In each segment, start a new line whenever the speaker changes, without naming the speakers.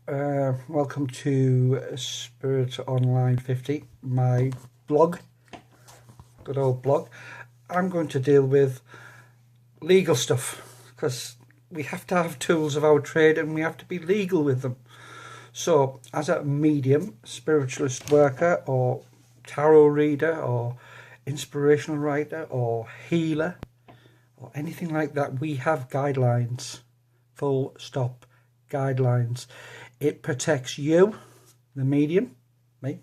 Welcome to Spirit Online 50, my blog, good old blog. I'm going to deal with legal stuff because we have to have tools of our trade and we have to be legal with them. So, as a medium, spiritualist worker, or tarot reader, or inspirational writer, or healer, or anything like that, we have guidelines. Full stop. Guidelines. It protects you, the medium, me,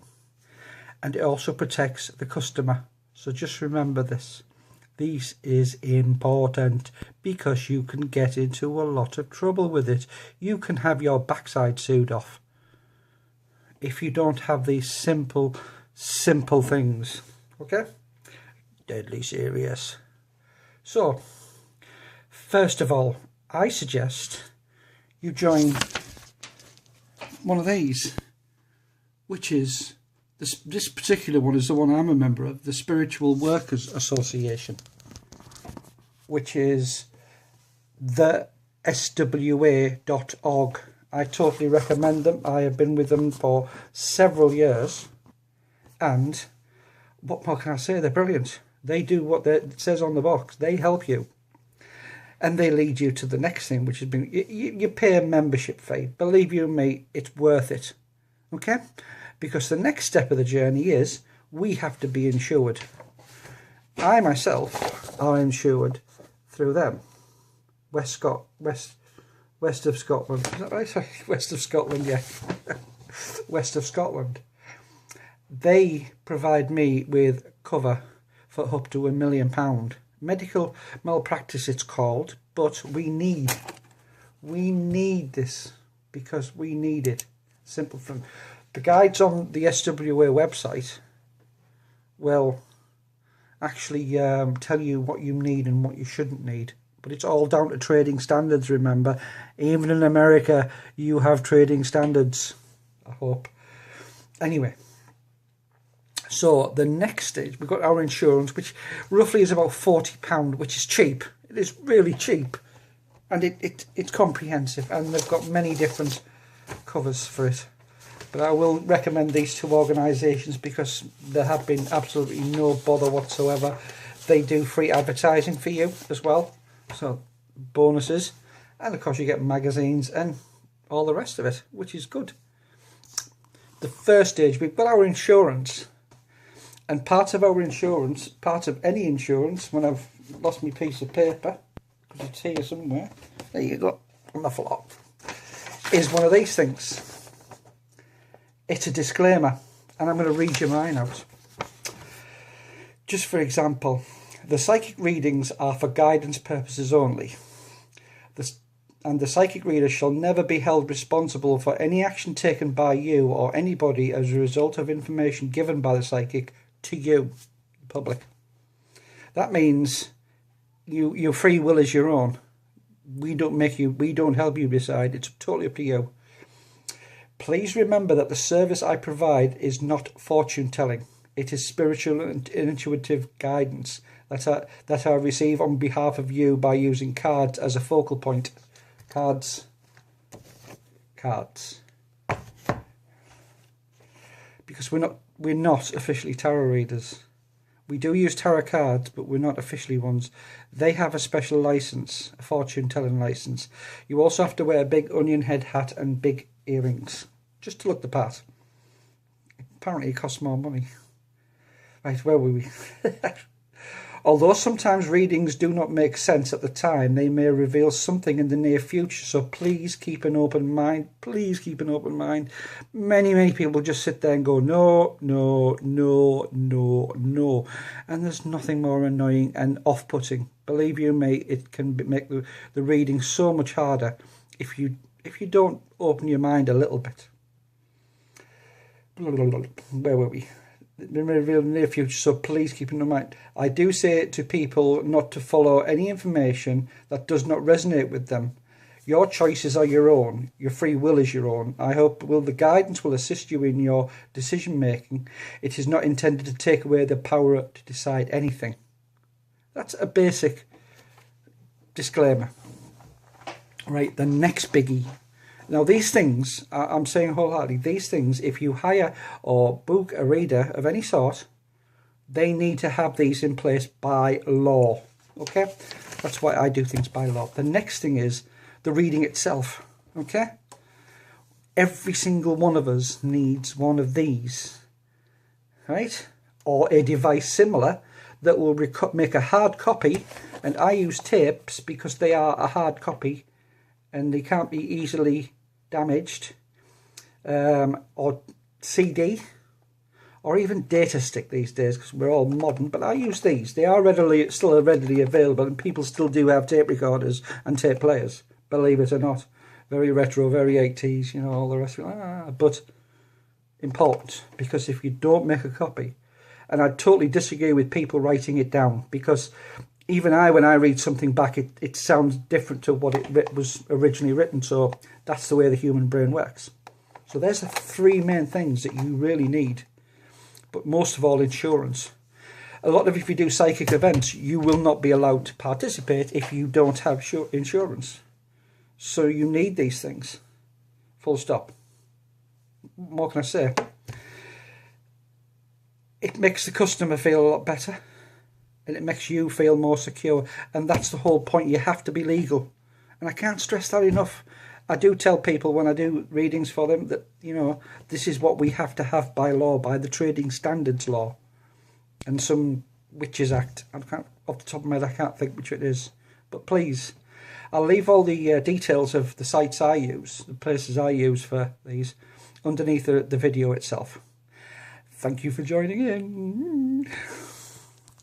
and it also protects the customer. So just remember this. This is important because you can get into a lot of trouble with it. You can have your backside sewed off if you don't have these simple things. Okay? Deadly serious. So, first of all, I suggest you join one of these, which is this particular one is the one I'm a member of, the Spiritual Workers Association, which is the SWA.org. I totally recommend them. I have been with them for several years, and what more can I say? They're brilliant. They do what it says on the box. They help you. And they lead you to the next thing, which has been, you pay a membership fee. Believe you me, it's worth it. Okay? Because the next step of the journey is, we have to be insured. I myself are insured through them. West of Scotland. Is that right? Sorry, West of Scotland, yeah. West of Scotland. They provide me with cover for up to £1 million. Medical malpractice it's called, but we need this because we need it. Simple thing. The guides on the SWA website will actually tell you what you need and what you shouldn't need, but it's all down to trading standards. Remember, even in America you have trading standards, I hope. Anyway, so the next stage, we've got our insurance, which roughly is about £40, which is cheap. It is really cheap, and it's comprehensive, and they've got many different covers for it. But I will recommend these two organisations because there have been absolutely no bother whatsoever. They do free advertising for you as well, so bonuses, and of course you get magazines and all the rest of it, which is good. The first stage, we've got our insurance. And part of our insurance, part of any insurance, when I've lost my piece of paper, because it's here somewhere, there you go, on the floor, is one of these things. It's a disclaimer, and I'm going to read you mine out. Just for example, the psychic readings are for guidance purposes only. And the psychic reader shall never be held responsible for any action taken by you or anybody as a result of information given by the psychic to you, the public. That means your free will is your own. We don't help you decide. It's totally up to you. Please remember that the service I provide is not fortune telling. It is spiritual and intuitive guidance that I receive on behalf of you by using cards as a focal point. Cards. Because we're not officially tarot readers. We do use tarot cards, but we're not officially ones. They have a special license, a fortune-telling license. You also have to wear a big onion head hat and big earrings, just to look the part. Apparently it costs more money. Right, where were we? Although sometimes readings do not make sense at the time, they may reveal something in the near future, so please keep an open mind. Please keep an open mind. Many people just sit there and go, no, no, no, no, no. And there's nothing more annoying and off-putting. Believe you me, it can make the reading so much harder if you don't open your mind a little bit. Where were we? Reveal in the near future, so please keep in mind. I do say to people not to follow any information that does not resonate with them. Your choices are your own. Your free will is your own. I hope the guidance will assist you in your decision making. It is not intended to take away the power to decide anything. That's a basic disclaimer. Right, the next biggie Now these things, I'm saying wholeheartedly, these things, if you hire or book a reader of any sort, they need to have these in place by law. Okay, that's why I do things by law. The next thing is the reading itself. Okay, every single one of us needs one of these, right? Or a device similar that will make a hard copy. And I use tapes because they are a hard copy and they can't be easily damaged, or CD, or even data stick these days, because we're all modern. But I use these. They are still readily available, and people still do have tape recorders and tape players, believe it or not. Very retro, very 80s, you know, all the rest of it. But important, because if you don't make a copy, and I totally disagree with people writing it down, because even when I read something back, it sounds different to what it was originally written. So that's the way the human brain works. So there's the three main things that you really need. But most of all, insurance. If you do psychic events, you will not be allowed to participate if you don't have insurance. So you need these things. Full stop. What can I say? It makes the customer feel a lot better. And it makes you feel more secure. And that's the whole point. You have to be legal. And I can't stress that enough. I do tell people when I do readings for them that, you know, this is what we have to have by law, by the Trading Standards Law. And some Witches Act. Off the top of my head, I can't think which it is. But please, I'll leave all the details of the sites I use, the places I use for these, underneath the video itself. Thank you for joining in.